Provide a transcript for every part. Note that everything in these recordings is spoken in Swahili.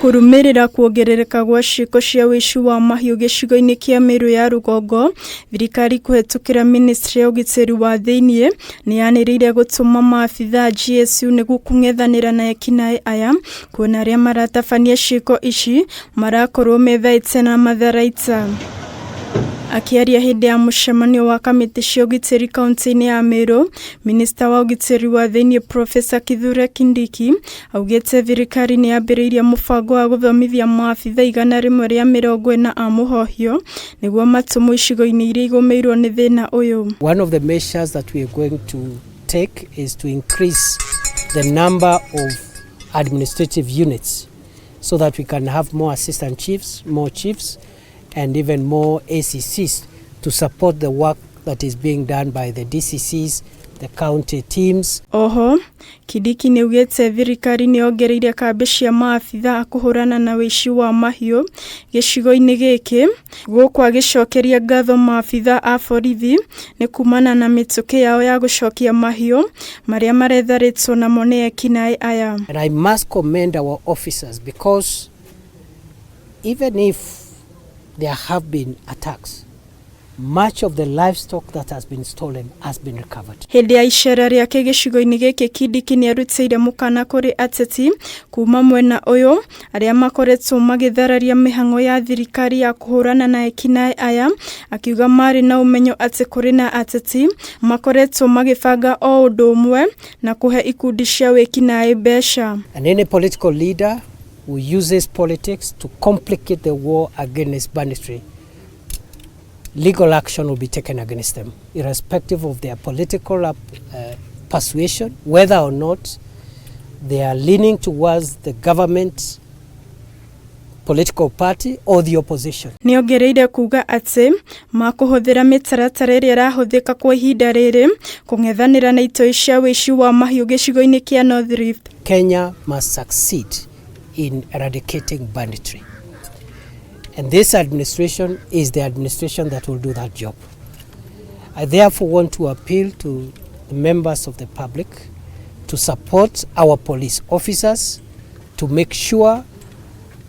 Kurumirira kuongerereka gwa ciiko cia wici wa mahiu gicigo-ini kia Meru ya rugongo, thirikari kuhetukira Ministry ya UGITIRI wa THIINI ni yaniriire gutuma maabitha GSU niguo kung'ethanira na EKINAI aya kuona aria maratabania ciiko ici marakorwo METHAITE na MATHARAITA. Akiaria hindi ya mucemanio wa kamiti cia UGITIRI kaunti-ini ya MERU, Minista wa UGITIRI wa THIINI PROF Kindiki augite thirikari ni yambiriirie mubango wa guthomithia maabitha 140 a muhohio niguo matumwo icigo-ini iria igomeirwo ni thina uyu. One of the measures that we are going to take is to increase the number of administrative units so that we can have more assistant chiefs, more chiefs, and even more ACCs to support the work that is being done by the DCCs, the county teams. Oho, Kindiki ni ugete thirikari ni ongereire kambi cia maabitha kuhurana na wici wa mahiu gicigo-ini giki gukwa gicokeria ngatho maabitha a borithi ni kumana na mituki yao ya gucokia mahiu maria maretharitwo namo ni EKINAI aya. And I must commend our officers because even if there have been attacks, much of the livestock that has been stolen has been recovered. Hindi ya icera riake gicigo-ini giki Kindiki ni arutire mukana kuri ateti kuma mwena uyu aria makoretwo magithararia mihango ya thirikari ya kuhurana na EKINAI aya, akiuga mari na umenyo ati kuri na ateti makoretwo magibanga o undu umwe na kuhe ikundi cia EKINAI mbeca. And any political leader who uses politics to complicate the war against banditry, legal action will be taken against them, irrespective of their political persuasion, whether or not they are leaning towards the government, political party or the opposition. Niongereire kuga ati makuhuthira mitaratara iria irahuthika kwa ihinda riri kung'ethanira na itoi cia wici wa mahiu gicigo-ini kia North Rift. Kenya must succeed in eradicating banditry. And this administration is the administration that will do that job. I therefore want to appeal to the members of the public to support our police officers to make sure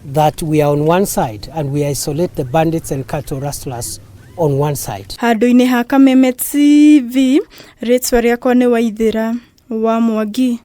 that we are on one side and we isolate the bandits and cattle rustlers on one side. Handu-ini ha Kameme TV, ritwa riakwa ni Waithira wa Mwangi.